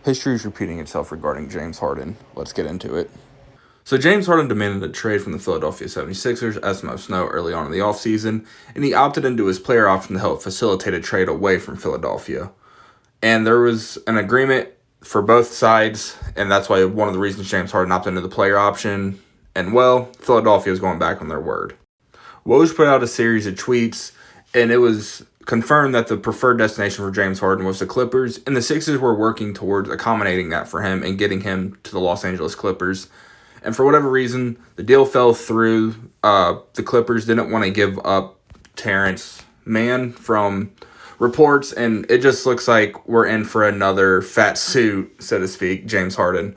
History is repeating itself regarding James Harden. Let's get into it. So James Harden demanded a trade from the Philadelphia 76ers, as most know, early on in the offseason, and he opted into his player option to help facilitate a trade away from Philadelphia. And there was an agreement for both sides, and that's why one of the reasons James Harden opted into the player option. And, well, Philadelphia is going back on their word. Woj put out a series of tweets, and it was confirmed that the preferred destination for James Harden was the Clippers, and the Sixers were working towards accommodating that for him and getting him to the Los Angeles Clippers. And for whatever reason, the deal fell through. The Clippers didn't want to give up Terrence Mann from reports, and it just looks like we're in for another fat suit, so to speak, James Harden.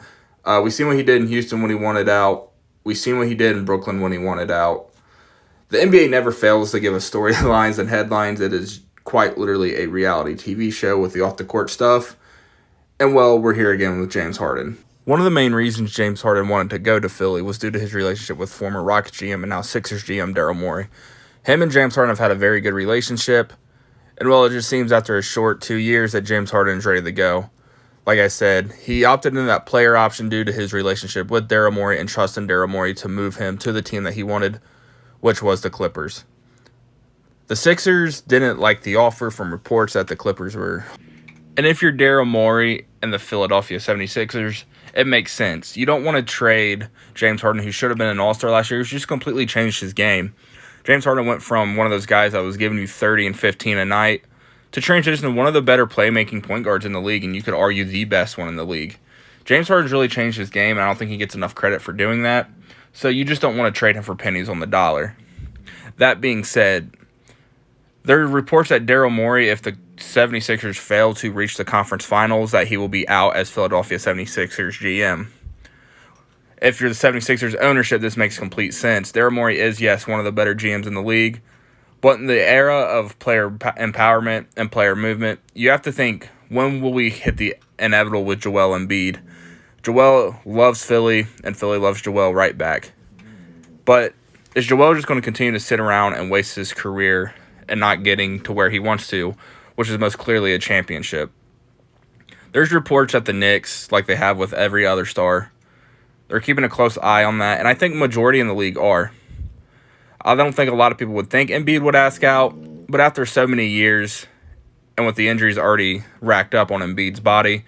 We seen what he did in Houston when he wanted out. We seen what he did in Brooklyn when he wanted out. The NBA never fails to give us storylines and headlines. It is quite literally a reality TV show with the off-the-court stuff. And, well, we're here again with James Harden. One of the main reasons James Harden wanted to go to Philly was due to his relationship with former Rockets GM and now Sixers GM Daryl Morey. Him and James Harden have had a very good relationship. And, well, it just seems after a short 2 years that James Harden is ready to go. Like I said, he opted into that player option due to his relationship with Daryl Morey and trusting Daryl Morey to move him to the team that he wanted, which was the Clippers. The Sixers didn't like the offer from reports that the Clippers were. And if you're Daryl Morey and the Philadelphia 76ers, it makes sense. You don't want to trade James Harden, who should have been an all-star last year, who's just completely changed his game. James Harden went from one of those guys that was giving you 30 and 15 a night to transition to one of the better playmaking point guards in the league, and you could argue the best one in the league. James Harden's really changed his game, and I don't think he gets enough credit for doing that. So you just don't want to trade him for pennies on the dollar. That being said, there are reports that Daryl Morey, if the 76ers fail to reach the conference finals, that he will be out as Philadelphia 76ers GM. If you're the 76ers ownership, this makes complete sense. Daryl Morey is, yes, one of the better GMs in the league, but in the era of player empowerment and player movement, you have to think, when will we hit the inevitable with Joel Embiid? Joel loves Philly, and Philly loves Joel right back. But is Joel just going to continue to sit around and waste his career and not getting to where he wants to, which is most clearly a championship? There's reports that the Knicks, like they have with every other star, they're keeping a close eye on that, and I think majority in the league are. I don't think a lot of people would think Embiid would ask out, but after so many years, and with the injuries already racked up on Embiid's body,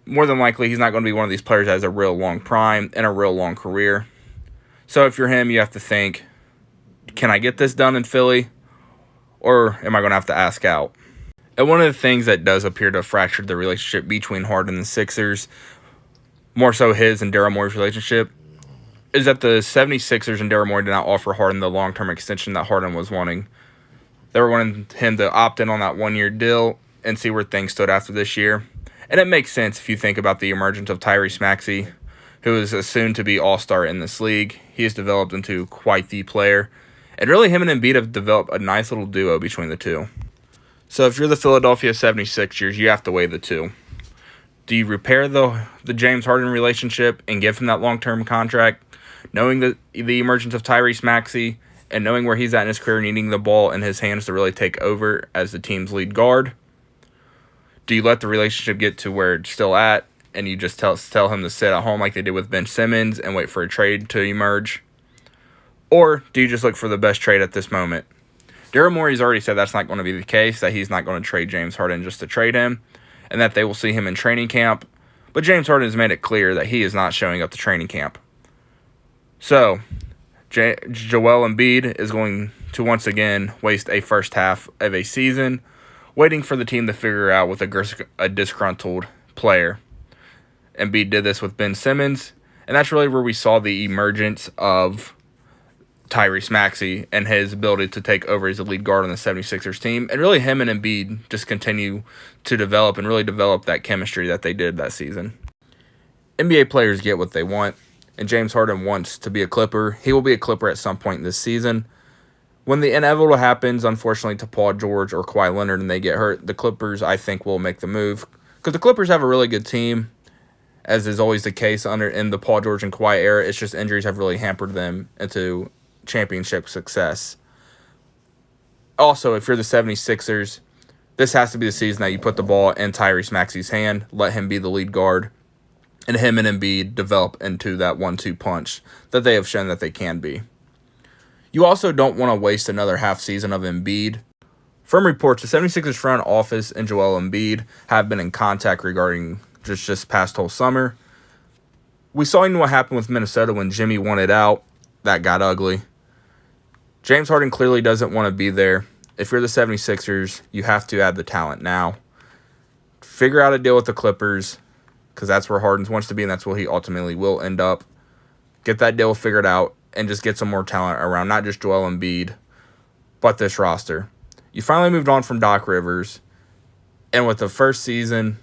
more than likely, he's not going to be one of these players that has a real long prime and a real long career. So if you're him, you have to think, can I get this done in Philly, or am I going to have to ask out? And one of the things that does appear to have fractured the relationship between Harden and the Sixers, more so his and Daryl Morey's relationship, is that the 76ers and Daryl Morey did not offer Harden the long-term extension that Harden was wanting. They were wanting him to opt in on that one-year deal and see where things stood after this year. And it makes sense if you think about the emergence of Tyrese Maxey, who is a soon-to-be all-star in this league. He has developed into quite the player. And really, him and Embiid have developed a nice little duo between the two. So if you're the Philadelphia 76ers, you have to weigh the two. Do you repair the James Harden relationship and give him that long-term contract, knowing the emergence of Tyrese Maxey and knowing where he's at in his career, needing the ball in his hands to really take over as the team's lead guard? Do you let the relationship get to where it's still at and you just tell him to sit at home like they did with Ben Simmons and wait for a trade to emerge? Or do you just look for the best trade at this moment? Daryl Morey's already said that's not going to be the case, that he's not going to trade James Harden just to trade him, and that they will see him in training camp. But James Harden has made it clear that he is not showing up to training camp. So, Joel Embiid is going to once again waste a first half of a season waiting for the team to figure out with a disgruntled player. Embiid did this with Ben Simmons, and that's really where we saw the emergence of Tyrese Maxey and his ability to take over as the lead guard on the 76ers team. And really him and Embiid just continue to develop and really develop that chemistry that they did that season. NBA players get what they want, and James Harden wants to be a Clipper. He will be a Clipper at some point this season. When the inevitable happens, unfortunately, to Paul George or Kawhi Leonard and they get hurt, the Clippers, I think, will make the move. Because the Clippers have a really good team, as is always the case in the Paul George and Kawhi era. It's just injuries have really hampered them into championship success. Also, if you're the 76ers, This has to be the season that you put the ball in Tyrese Maxey's hand, let him be the lead guard, and him and Embiid develop into that 1-2 punch that they have shown that they can be. You also don't want to waste another half season of Embiid. From reports, the 76ers front office and Joel Embiid have been in contact regarding just past whole summer. We saw what happened with Minnesota when Jimmy wanted out. That got ugly. James Harden clearly doesn't want to be there. If you're the 76ers, you have to add the talent now. Figure out a deal with the Clippers, because that's where Harden wants to be, and that's where he ultimately will end up. Get that deal figured out, and just get some more talent around, not just Joel Embiid, but this roster. You finally moved on from Doc Rivers, and with the first season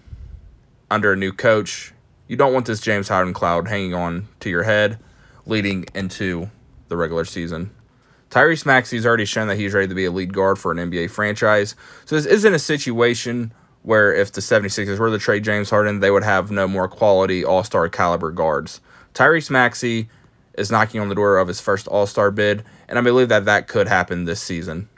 under a new coach, you don't want this James Harden cloud hanging on to your head leading into the regular season. Tyrese Maxey's already shown that he's ready to be a lead guard for an NBA franchise, so this isn't a situation where if the 76ers were to trade James Harden, they would have no more quality all-star caliber guards. Tyrese Maxey is knocking on the door of his first all-star bid, and I believe that could happen this season.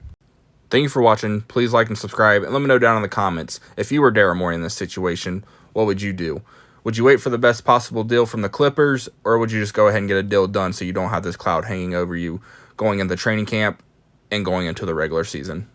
Thank you for watching. Please like and subscribe, and let me know down in the comments, if you were Daryl Morey in this situation, what would you do? Would you wait for the best possible deal from the Clippers, or would you just go ahead and get a deal done so you don't have this cloud hanging over you going into training camp and going into the regular season?